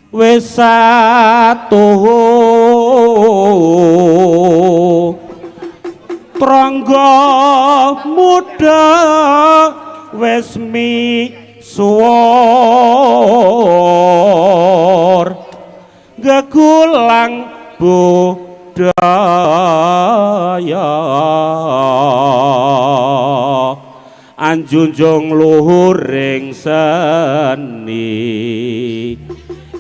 wis satuhu trangga muda wis misuwur gegulang budaya anjunjung luhuring seni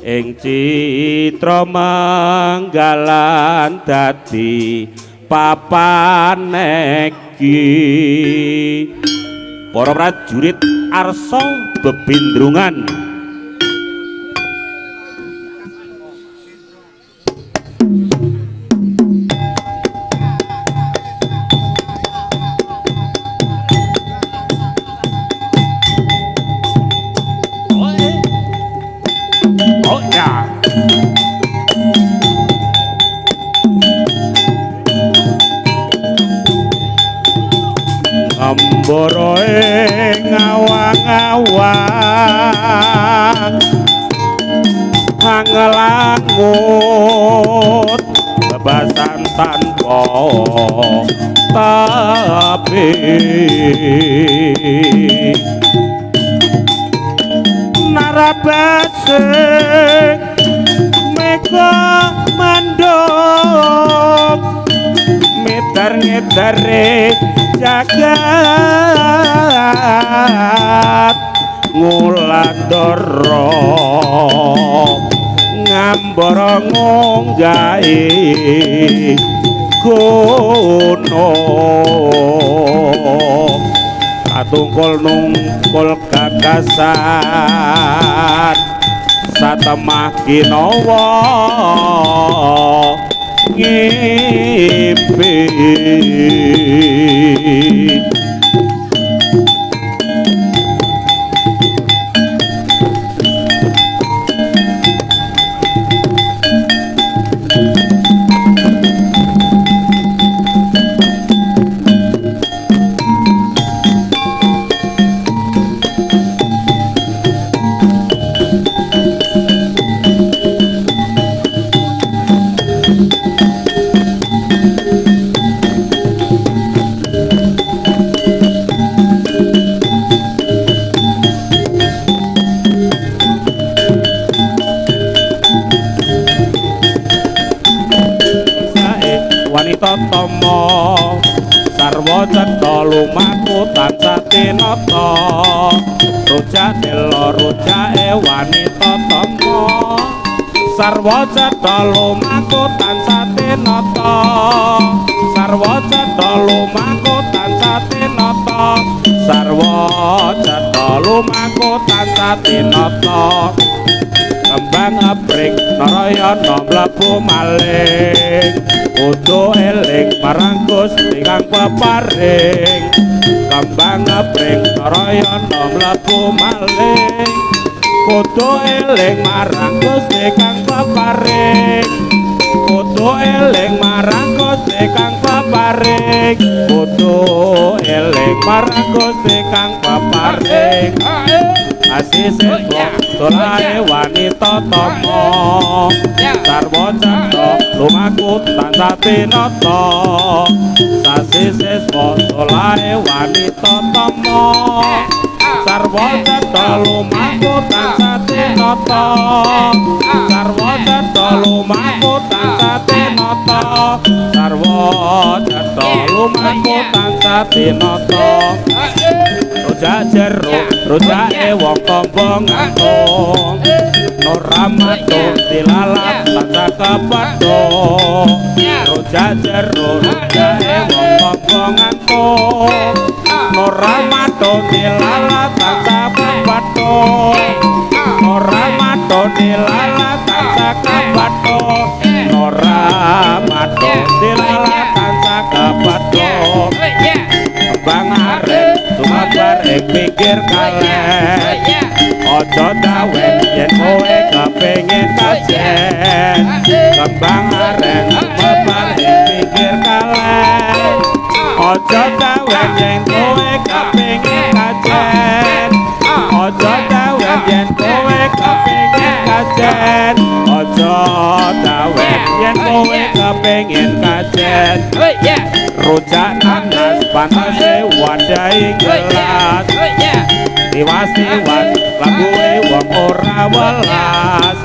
ing citra manggalan dadi papan iki para prajurit arsa bebindrungan Ambara ing awang-awang hangelangut bebasan tanpa tapi narabase mega mandong meter-metere jagat ngulandara ngambara ngonggahe gunung katungkul nungkul gagasan satemah kinawa ngimpi Tama sarwa cetha lumaku tansah tinata rujak dela rujake wanita tama sarwa cetha lumaku tansah tinata sarwa cetha lumaku tansah tinata sarwa cetha lumaku tansah tinata kembang abring narayana mlebu maling kudu eling marang Gusti kang peparing kembang abring narayana mlebu maling kudu eling marang Gusti kang peparing kudu eling marang Gusti kang peparing kudu eling marang Gusti kang peparing asise tolae wanita tama sarwa cetha lumaku tansah tinata asise tolae wanita tama sarwa cetha lumaku tansah tinata sarwa cetha lumaku tansah tinata sarwa cetha lumaku tansah tinata rujak jeruk rujake wong kombong ngangkung Noramatu dilalat tansah kepadha rujak jeruk rujake wong kombong ngangkung Noramatu dilalat tansah kepadha Noramatu dilalat tansah kepadha Noramatu dilalat tansah kepadha Bang arep tumabar ing pinggir kaleng aja dawen yen kowe kepengin kajen kembang arep tumabar ing pinggir kaleng aja dawen yen kowe kepengin kajen aja dawen yen kowe kepengin kajen ojo dawet yen kowe kepengin kajen rujak nanas panase wadahi gelas tiwas-tiwas lakuwe wong ora welas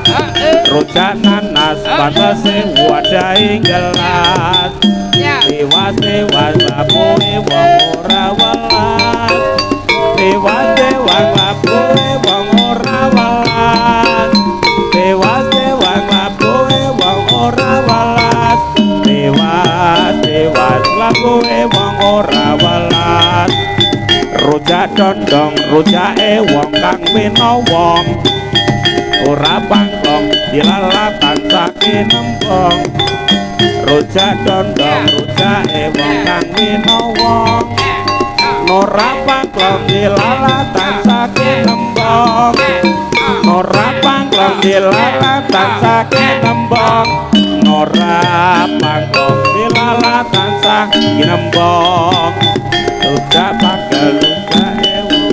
rujak nanas panase wadahi gelas tiwas-tiwas lakuwe wong ora welas tiwas-tiwas lakuwe wong ora welas tiwas-tiwas lakuwe wong ora welas tiwas-tiwas lakuwe wong ora welas rujak dondong rujake wong kang winowong ora pangklong dilalatan saking nembong rujak dondong rujake wong kang winowong ora pangklong dilalatan saking nembong ora pangklong dilalatan saking nembong ora pangklong dilalatan saking nembong rujak bakal rujake wong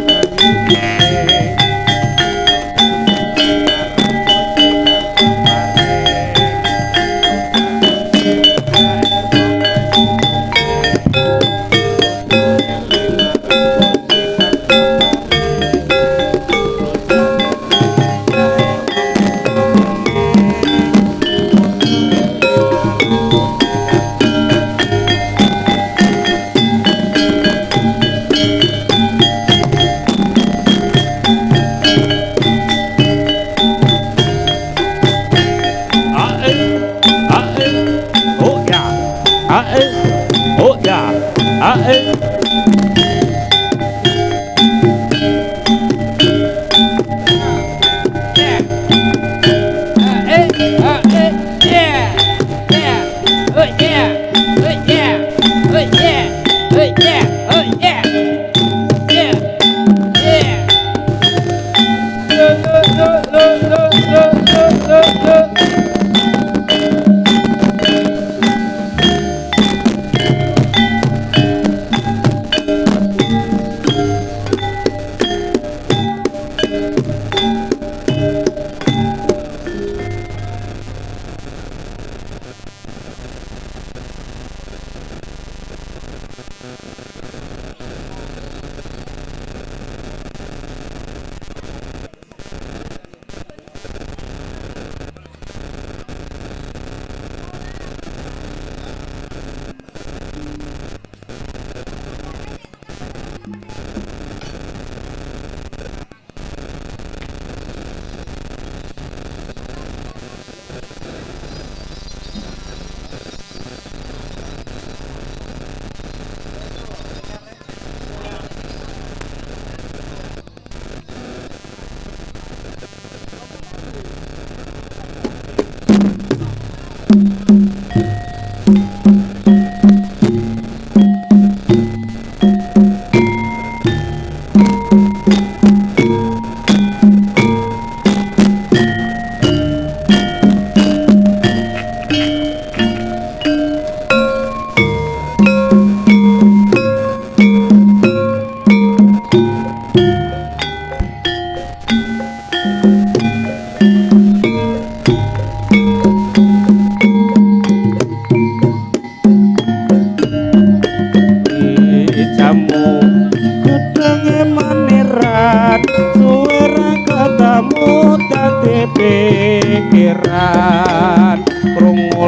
pikiran krungu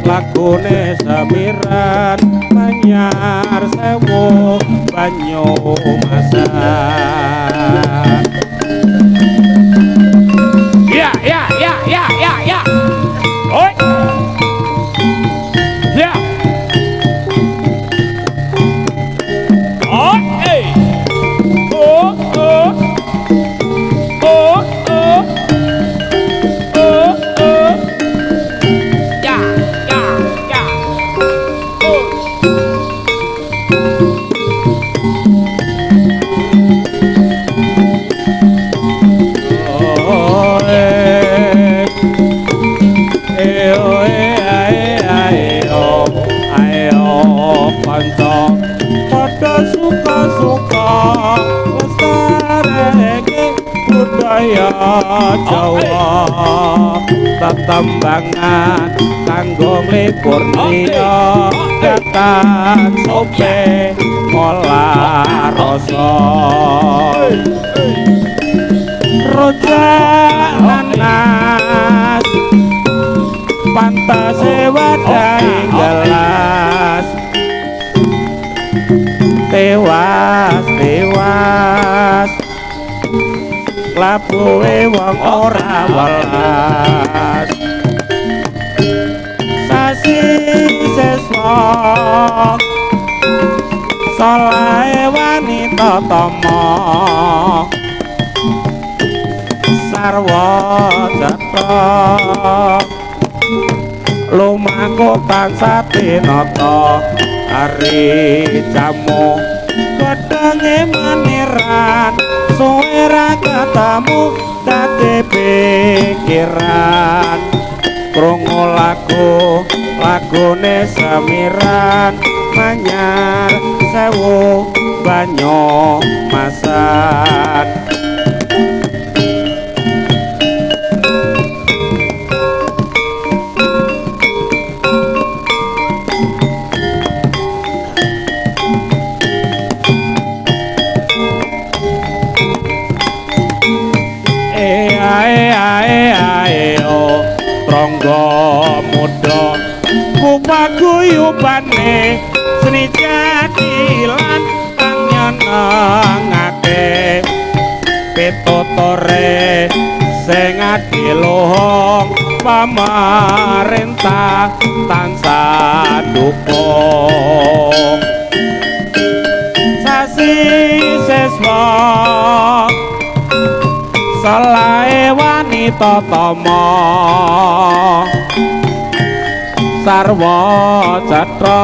lagune samiran manyar sewu banyu masak ya oi ya oh hey oh budaya Jawa tetembangan kanggo nglipur griya datan sope ngolah rasa rojak nanas pantase wadai gelas tewas labuhe wong ora welas sasi seswa salahe wanita tama sarwa jatra lumaku tansah tinata ari jamu godhonge maniran suwe ra ketemu dadi pikiran krungu lagune semiran manyar sewu banyu masan muda kupaguyubane seni jadilan kang nyenengake pitutore sing adiluhung pamarentah tansah dukung sasi seswa salahe wanita tama sarwa catra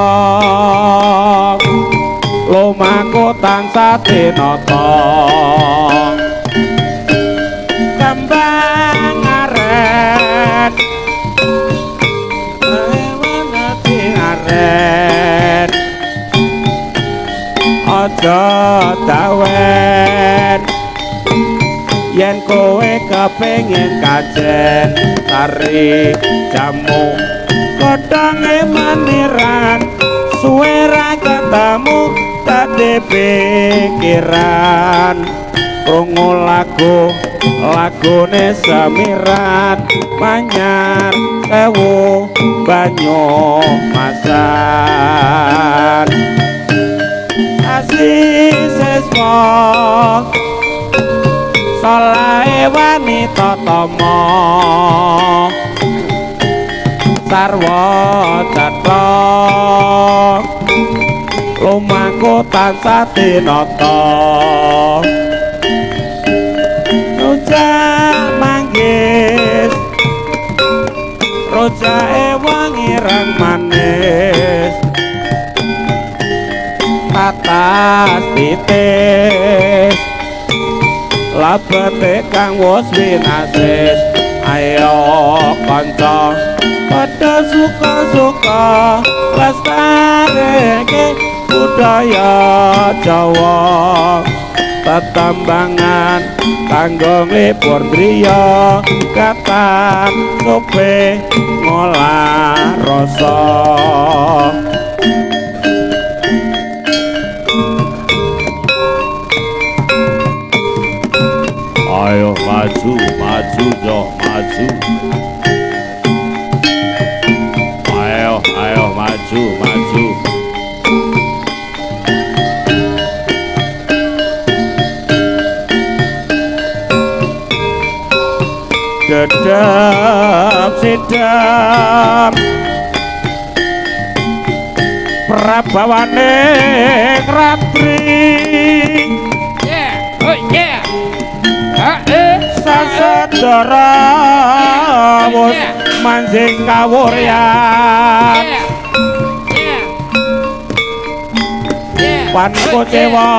lumaku tansah tinata kembang aret wanati aret aja dawen yen kowe kepengin kajen tari jamu godhonge maniran suwe ra ketemu dadi pikiran krungu lagune semiran manyar sewu banyu masan asih seswa salahe wanita tama sarwa catra lumaku tansah tinata rojak manggis rojake wangi rang manis patas titis labete kang wis winasis ayo kanca padha suka-suka lestareke budaya Jawa tetembangan kanggo nglipur griya katan sope ngolah rasa ayo maju jo maju ayo maju gedap sidap prabawane ratri sasadara wis manjing kawuryan pan kecewa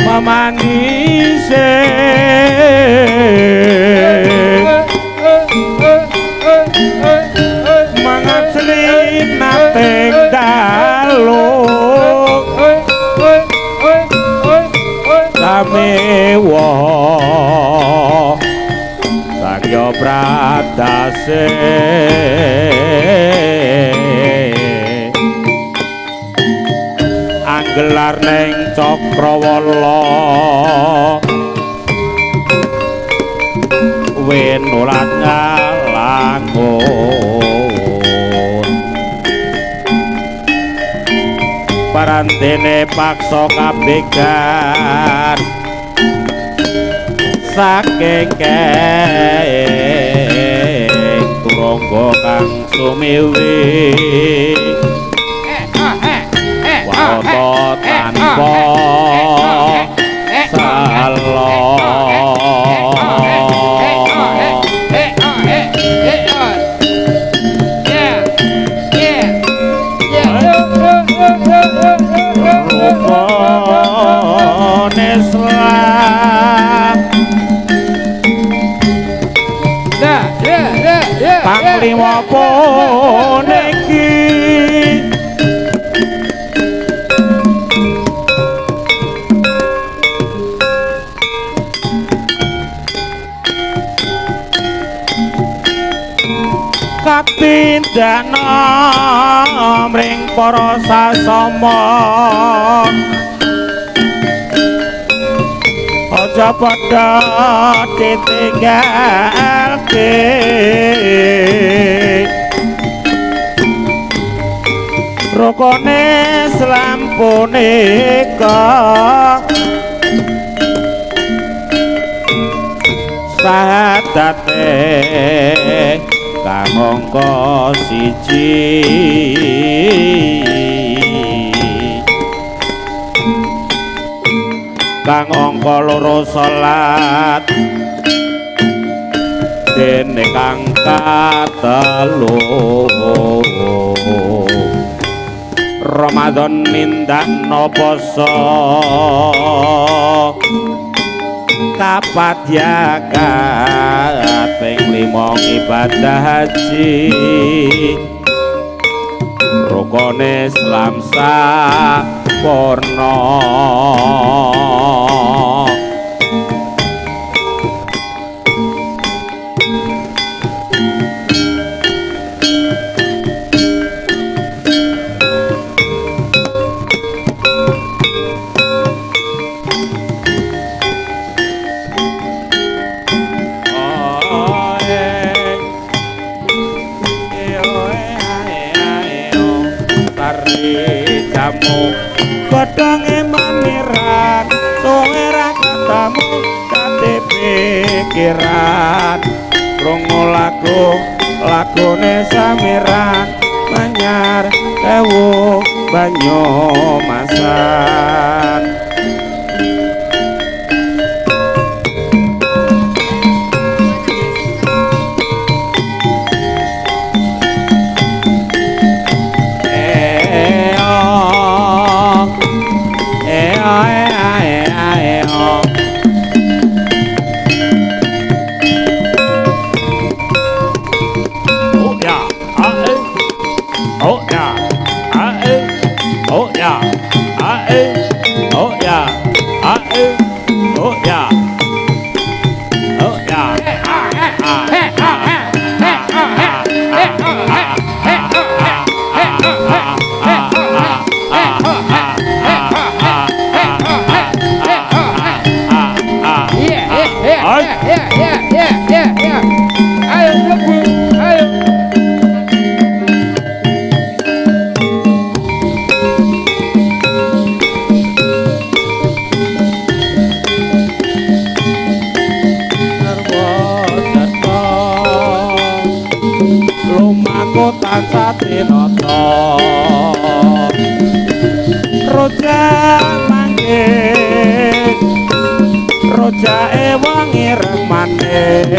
memanise mangasli nate dalu samewa adase anggelar ning Cakrawala wenulat ngalangun parantene paksa kabegan saking turangga kang sumiwi wata tanpa salon Panglima puniki kapindhana mring para sasama aja padha ditinggalke rukune Islam punika sadate kang angka siji kang angka loro salat dene kang katelu Ramadan nindakno poso kapatyakat ping 5 ibadah haji rukune Islam sampurna godhonge maniran suwe ra ketemu kate pikiran krungu lagune samiran manyar ewu banyu masan Satinata roja manggih rojae wangi remanis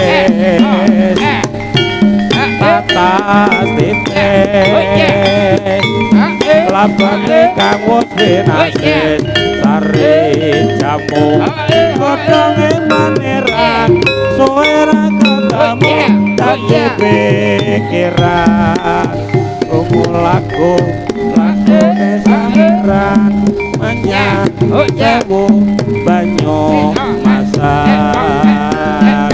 tatas titik labane kang wis dinasis sari jamu godhonge maneran suwe ra ketemu dadi pikiran lagu samiran menyang sewu banyu masan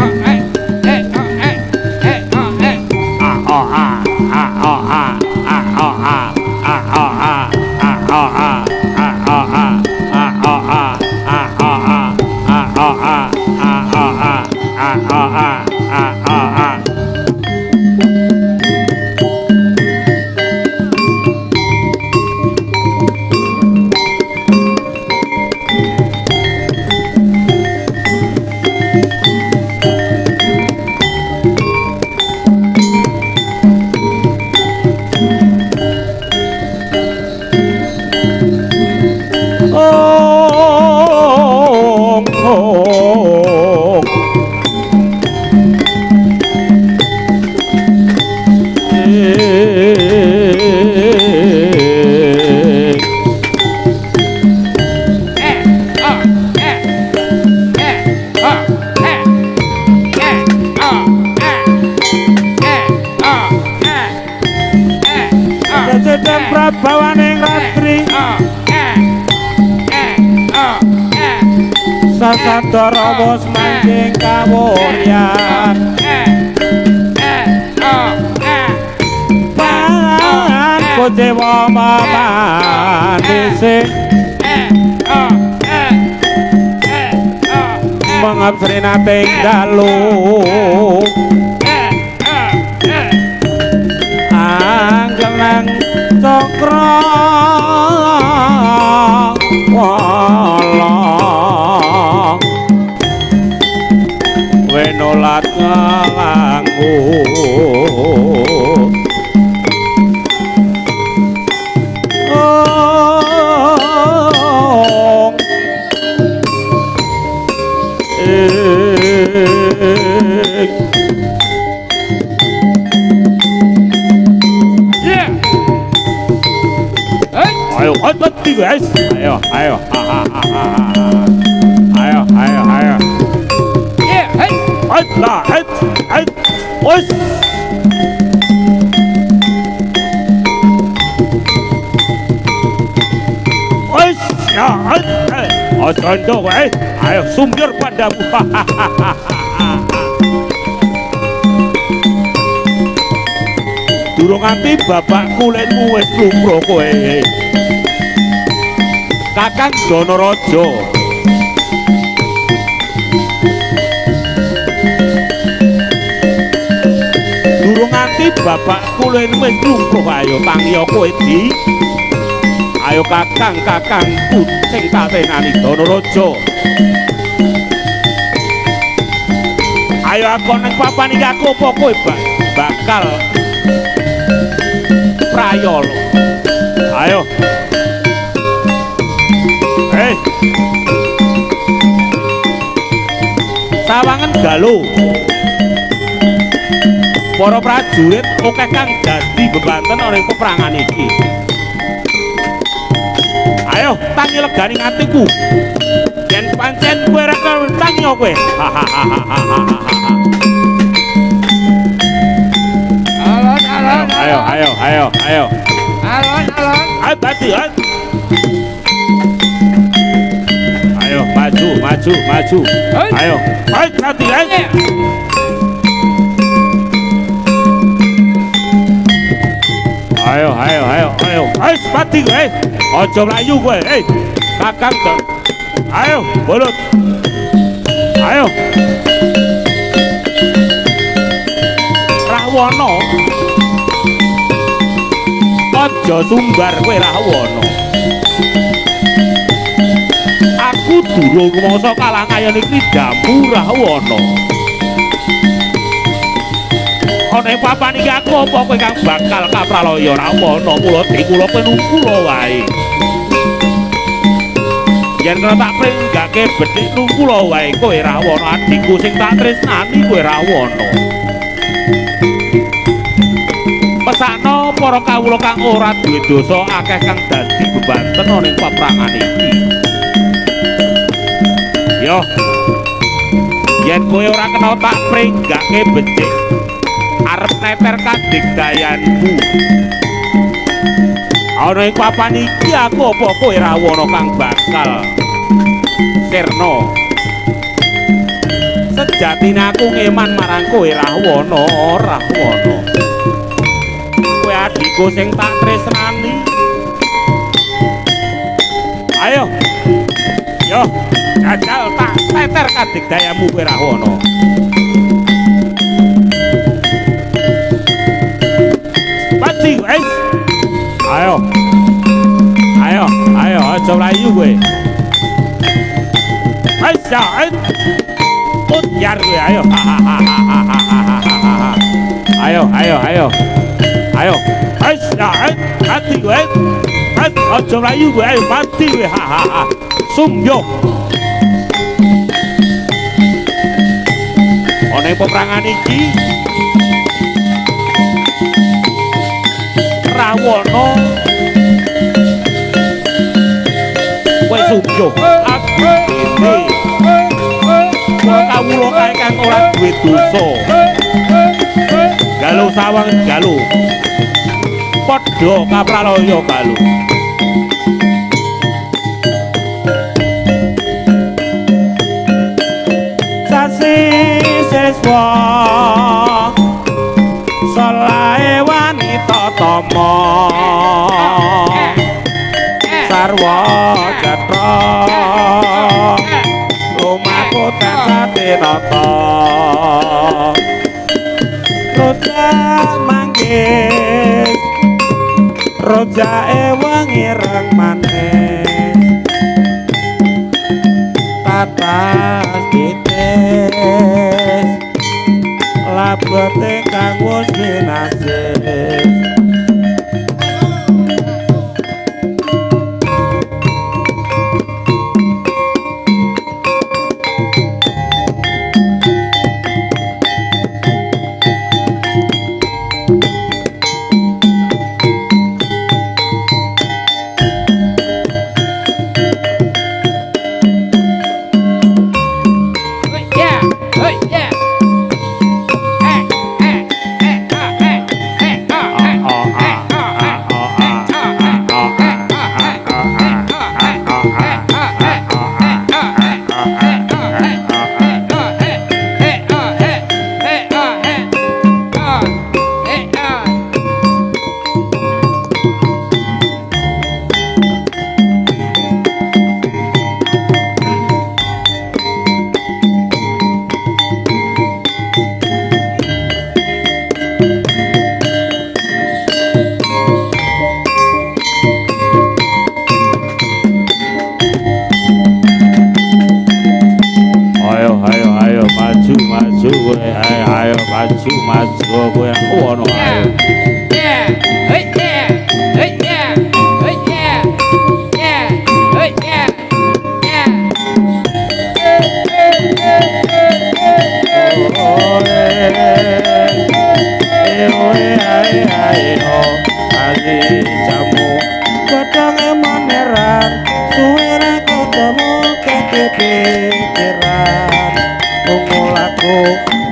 Sedang prabawaning ratri Sasandara wos mancing kawuryan Pangan kucewa mamanisi Mengabsri nating dalu Anggelang cokro wala wenolat ngelanggu Ayo, hati guys. Ayo, ayo. Ayo, ayo, ayo. Yeah, hey. Lah, Wes. Wes, ya, Ojondo guys. Ayo, sumber padamu. Durung nganti bapak kulitmu wis lumroh kowe. Kakang Donorojo. Durung nganti bapak kulitmu wis lumroh ayo tangiya kowe di. Ayo kakangku sing katenani Donorojo. Ayo aku nang papan iki aku apa kowe bakal prayolo. Ayo. Hei. Sawangan galuh. Para prajurit akeh kang dadi bebanten ana ing peperangan iki. Ayo, tangi legani atiku. Yen pancen kowe ora tangi kowe. Ayo. Alon. Ayo Bati, ayo maju. Ayo, baik Bati, ayo. Ayo. Ayo Bati, ayo. Ojo mlayu kowe, Kakang to. Ayo, bolut. Ayo. Rahwana. Aja sumbar kowe Rahwana. Aku durung rumangsa kalangayan iki damu Rahwana. Ana ing papan iki aku apa kowe kang bakal kapralaya Rahwana, mula kula penungkula wae. Yen kena tak pringgake bethik nungkula wae kowe Rahwana, adikku sing tak tresnani kowe Rahwana. Pesakno para kawula kang ora duwe dosa akeh kang dadi bebanten ana ing paprangan iki. Yo. Yen kowe ora kena tak pringgake becik arep neter kadigdayanmu. Ana ing papan iki aku apa kowe Rahwana kang bakal sirna. Sejatine aku ngeman marang kowe Rahwana. Adikku sing tak tresnani. Ayo. Yo, jajal tak teter kadigdayamu kowe Rahwana. mlayu kowe. Ayo, Utjar gue, ayo. Ayo. Ayo. Mati gue. Ojo mlayu gue, ayo mati gue. Sumyo. Ana ing peperangan iki Rawana kowe sumyo. Aku ini kawula kae kang ora duwe dosa. Galuh sawang galuh. Padha kapralaya galuh. Sasi seswa solae wanita tama sarwa jatra lumaku tansah tinata roja manggis rojae wangi reng manis tatas titis labete kang wis binasis maju kowe ono ae.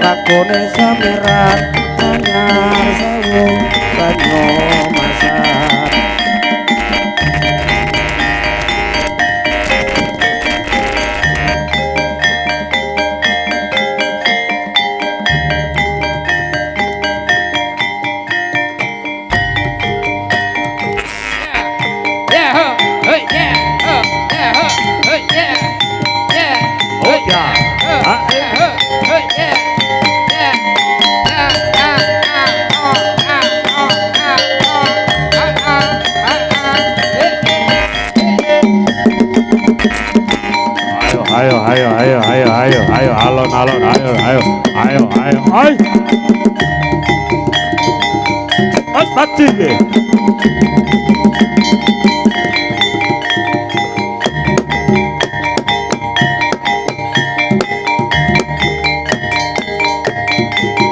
Lakone samiran anyar sewu banyu masak ayo alon ayo mati gue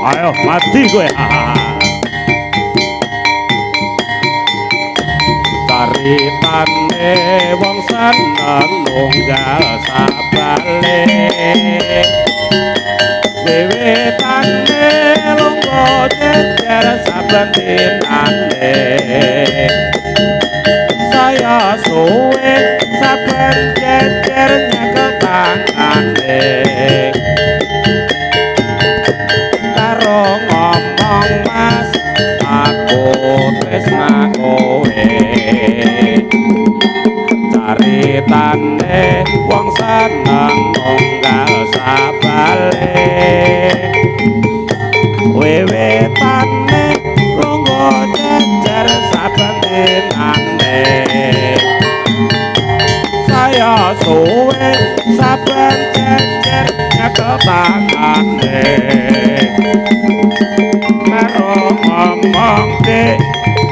ayo mati gue caritane wong seneng nunggal sabale wiwitane lungguh jejer saben dinane saya suwe saben jejer nyekel tangane karo ngomong mas aku tresna kowe caritane wong seneng nunggal sabale wiwitane lungguh jejer saben dinane kaya suwe saben cecer nyekel tangane karo ngomong dik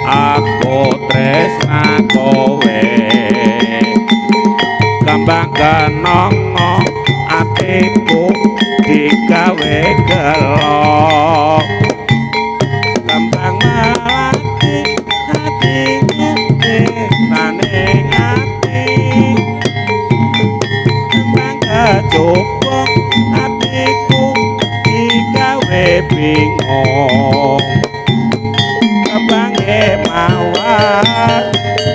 aku tresna kowe kembang kenongo atiku digawe gelo kembang melati hati maning ati kembang kecubung atiku digawe bingung kembange mawar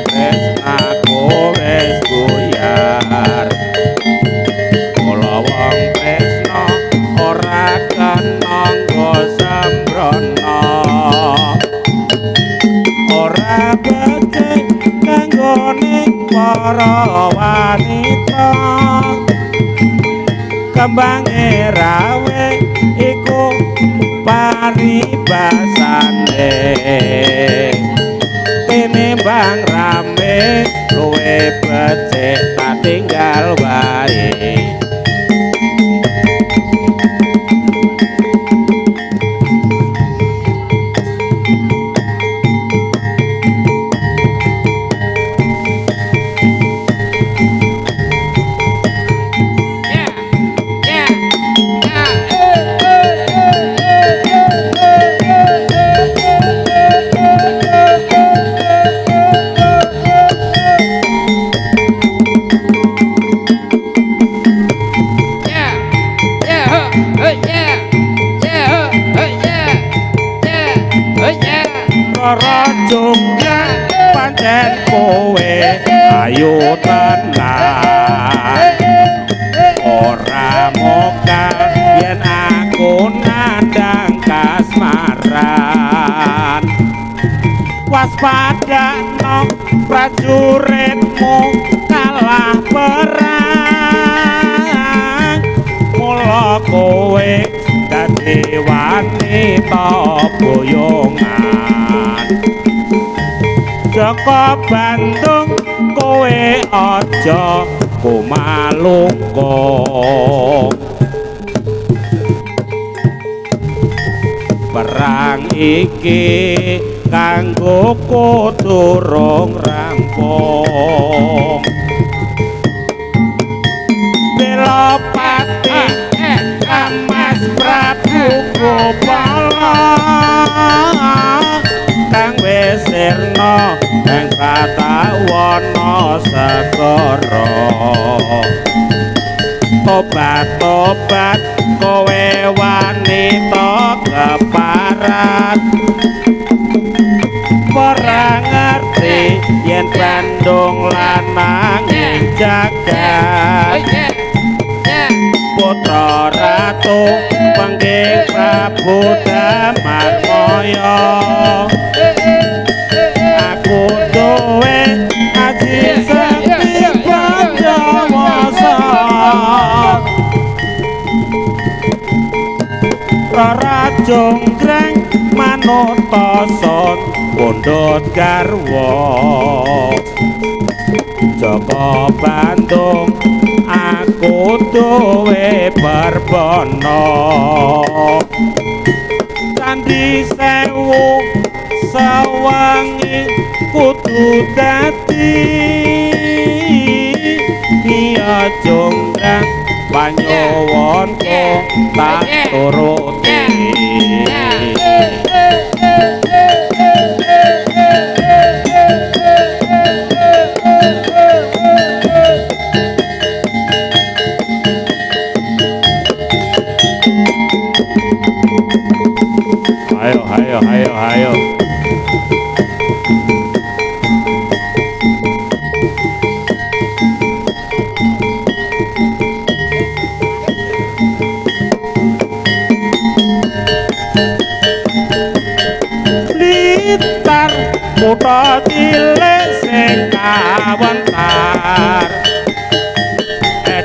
tresnaku wis buyar mula wong tresna ora kenangga sembrono ora becik kanggone para wanita kembange rawe iku paribasane tinimbang rame luwe becik tak tinggal wae pancen kowe ayu tenan ora mokal yen aku nandang kasmaran waspada no prajuritmu kalah perang mula kowe dadi wanita boyongan Joko Bandung kowe aja kumalungkung perang iki kanggo durung rampung bela pati Mas Prabu Gopala kang wis sirna ing Patawana Segara tobat-tobat kowe wanita keparat ora ngerti yen Bandung lanang ing jagat putra ratu pengging Prabu Damarmaya aku duwe aji sakti Pandawasa Rara jonggrang manutason pundhut garwa Joko Bandung aku duwe perbono Candi Sewu sawangi kudu dadi iya jonggrang panyowonku tak turuti ayo Blitar kutha cilik sing kawentar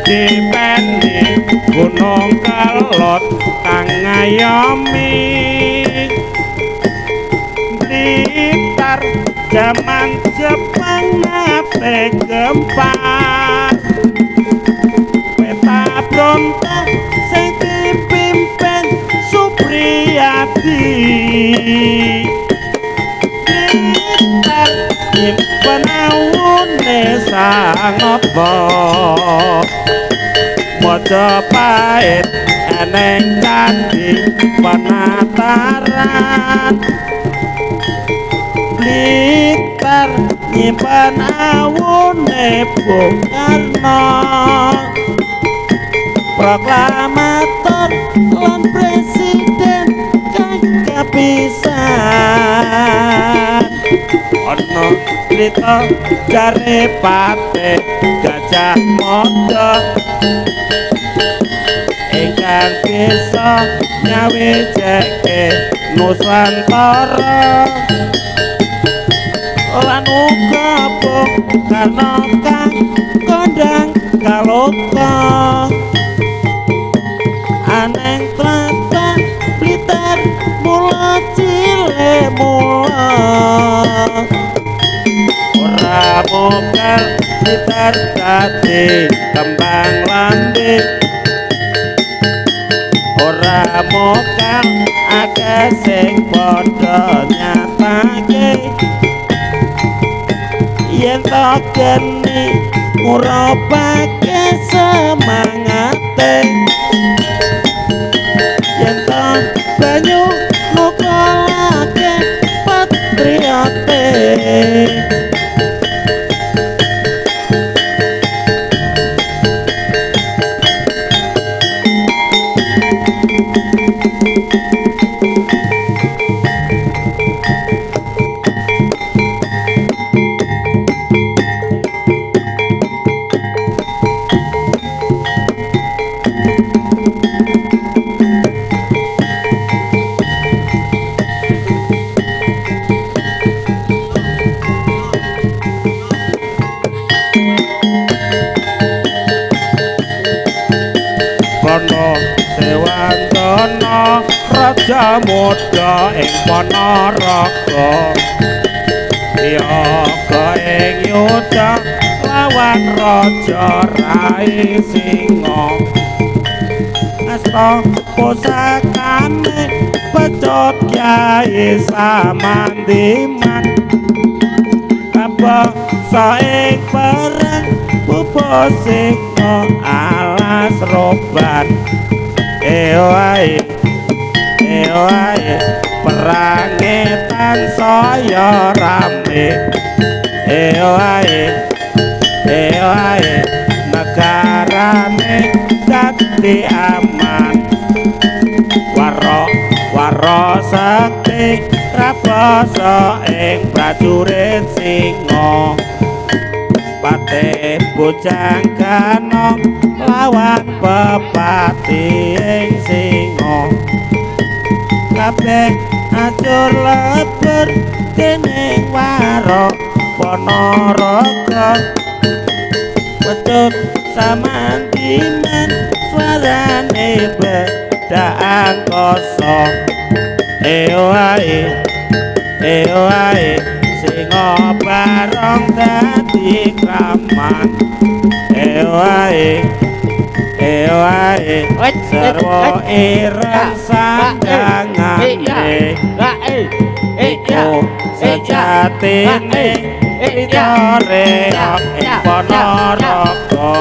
dipendi Gunung Kelot kang ngayomi Blitar jaman Jepang nate gempar Pinter nyimpen awune sang apa maca pait eneng candi penataran Blitar nyimpen awune Bung Karno proklamator lan presiden kang kapisan ana crita jare pate Gajah Mada ingkang bisa nyawijake Nusantara lan uga Bung Karno kang kondang kaloka aneng tlatah Blitar mula cilik mula ora mokal Blitar dadi kembang landhik ora mokal akeh sing padha nyatake yen to geni ngurupake semangate yen to banyu nukulake patriote Kono Dewantana Raja Muda ing Panaraga Yaga ing Yuda lawan Raja Rai Singa Asta pusakane pecut Kyai Samandiman Apa saing perang pupo Singa alas roban ewae perange tansaya rame ewae negarane dadi aman waro sakti rabasa ing prajurit Singa Pate Bojangkana lawan pepati ing Singa kabeh ajur lebur dening waro Panaraga pecut Samandiman swarane bedhang koso ewae Singa barong dadi kraman ewae sarwa ireng sandangane iku sejatine pitore ing Panaraga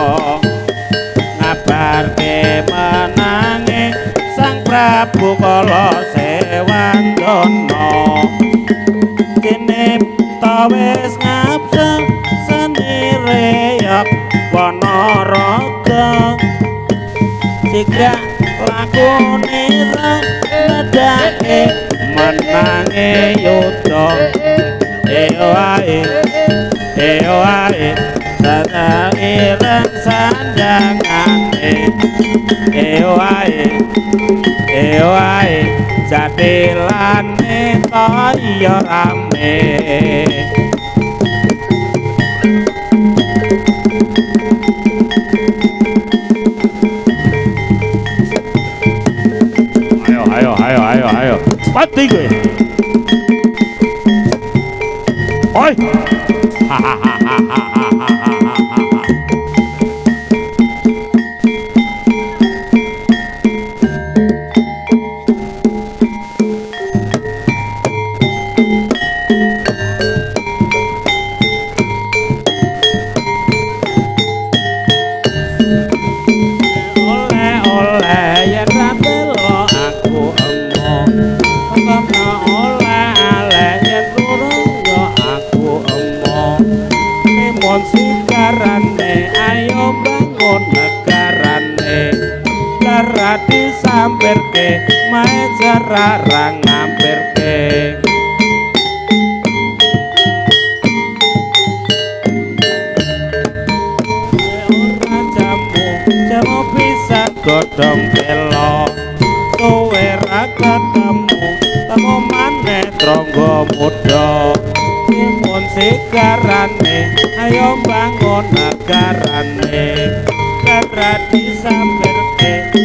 ngabarke menange Sang Prabu Kala Sewandana kene tawes ngabsa seni reyok Panaraga sigra lakune nedake menange yuda ewae tata ireng sandangane ewae jadilane toya rame ayo pati gue oi mae jararang ngampirke ora jamu bisa godhong telo kowe ra ketemu temu maneh trangga muda mun segarane ayo bangun nagarane tradisi sampirke